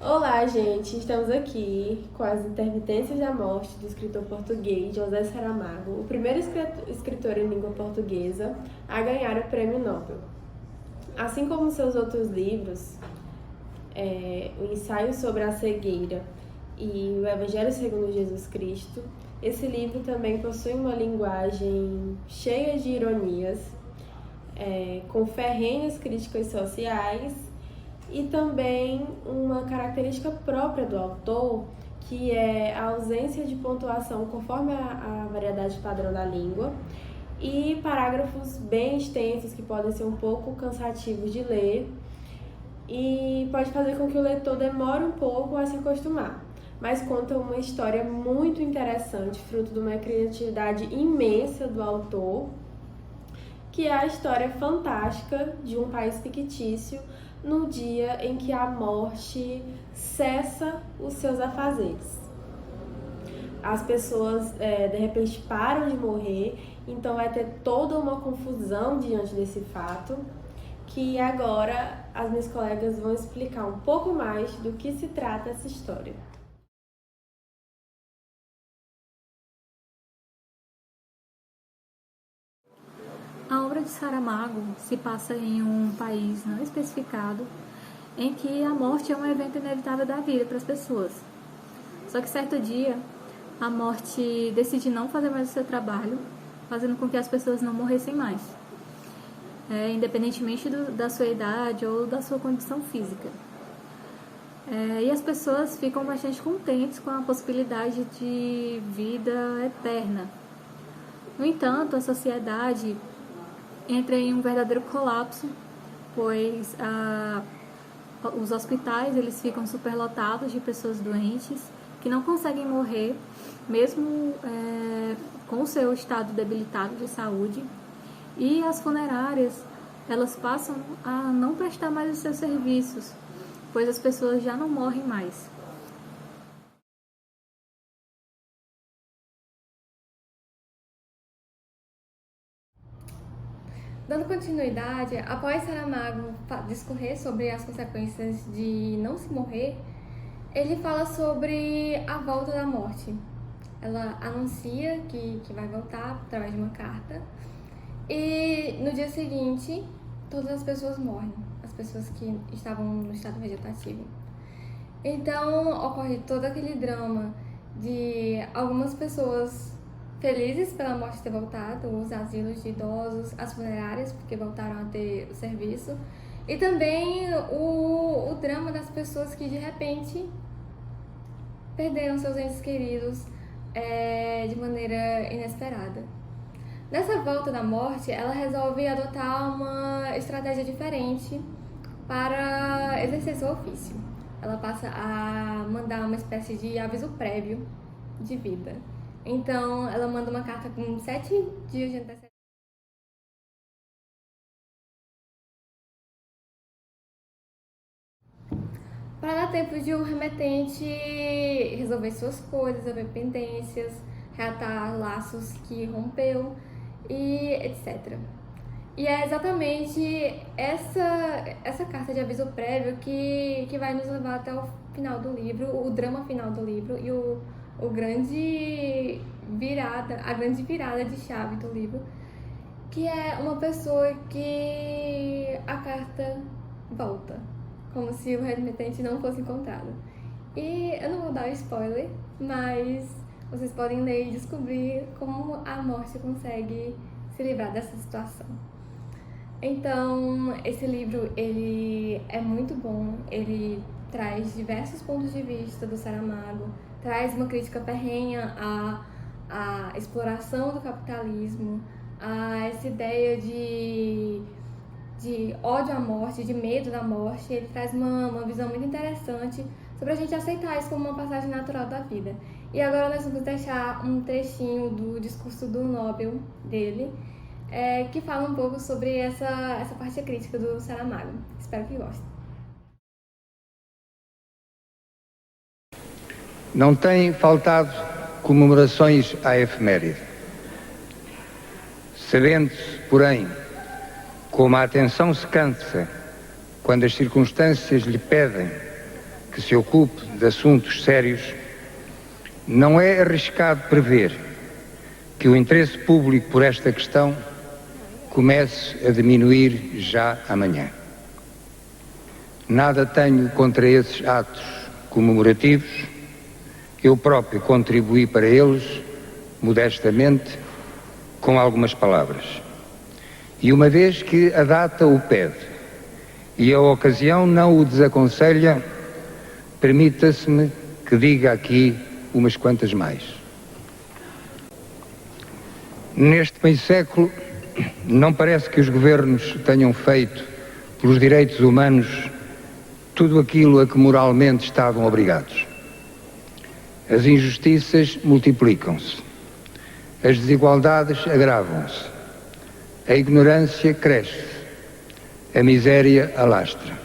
Olá, gente! Estamos aqui com as Intermitências da Morte do escritor português José Saramago, o primeiro escritor em língua portuguesa a ganhar o Prêmio Nobel. Assim como seus outros livros, o Ensaio sobre a Cegueira e o Evangelho segundo Jesus Cristo, esse livro também possui uma linguagem cheia de ironias, com ferrenhas críticas sociais, e também uma característica própria do autor, que é a ausência de pontuação conforme a variedade padrão da língua, e parágrafos bem extensos que podem ser um pouco cansativos de ler e pode fazer com que o leitor demore um pouco a se acostumar, mas conta uma história muito interessante, fruto de uma criatividade imensa do autor, que é a história fantástica de um país fictício no dia em que a morte cessa os seus afazeres. As pessoas, de repente, param de morrer, então vai ter toda uma confusão diante desse fato, que agora as minhas colegas vão explicar um pouco mais do que se trata essa história. A obra de Saramago se passa em um país não especificado, em que a morte é um evento inevitável da vida para as pessoas. Só que certo dia, a morte decide não fazer mais o seu trabalho, fazendo com que as pessoas não morressem mais, independentemente da sua idade ou da sua condição física. E as pessoas ficam bastante contentes com a possibilidade de vida eterna. No entanto, a sociedade entra em um verdadeiro colapso, pois os hospitais eles ficam superlotados de pessoas doentes que não conseguem morrer, mesmo com o seu estado debilitado de saúde, e as funerárias elas passam a não prestar mais os seus serviços, pois as pessoas já não morrem mais. Dando continuidade, após Saramago discorrer sobre as consequências de não se morrer, ele fala sobre a volta da morte. Ela anuncia que vai voltar através de uma carta, e no dia seguinte todas as pessoas morrem, as pessoas que estavam no estado vegetativo. Então ocorre todo aquele drama de algumas pessoas felizes pela morte ter voltado, os asilos de idosos, as funerárias, porque voltaram a ter o serviço, e também o drama das pessoas que de repente perderam seus entes queridos de maneira inesperada. Nessa volta da morte, ela resolve adotar uma estratégia diferente para exercer seu ofício. Ela passa a mandar uma espécie de aviso prévio de vida. Então, ela manda uma carta com 7 dias de antecedência. Para dar tempo de um remetente resolver suas coisas, resolver pendências, reatar laços que rompeu e etc. E é exatamente essa carta de aviso prévio que vai nos levar até o final do livro, o drama final do livro e a grande virada de chave do livro, que é uma pessoa que a carta volta, como se o remetente não fosse encontrado. E eu não vou dar spoiler, mas vocês podem ler e descobrir como a morte consegue se livrar dessa situação. Então, esse livro ele é muito bom, ele traz diversos pontos de vista do Saramago, traz uma crítica ferrenha à exploração do capitalismo, a essa ideia de ódio à morte, de medo da morte. Ele traz uma visão muito interessante sobre a gente aceitar isso como uma passagem natural da vida. E agora nós vamos deixar um trechinho do discurso do Nobel dele, que fala um pouco sobre essa parte crítica do Saramago. Espero que gostem. Não têm faltado comemorações à efeméride. Sabendo-se, porém, como a atenção se cansa quando as circunstâncias lhe pedem que se ocupe de assuntos sérios, não é arriscado prever que o interesse público por esta questão comece a diminuir já amanhã. Nada tenho contra esses atos comemorativos. Eu próprio contribuí para eles, modestamente, com algumas palavras. E uma vez que a data o pede e a ocasião não o desaconselha, permita-se-me que diga aqui umas quantas mais. Neste meio século, não parece que os governos tenham feito pelos direitos humanos tudo aquilo a que moralmente estavam obrigados. As injustiças multiplicam-se, as desigualdades agravam-se, a ignorância cresce, a miséria alastra.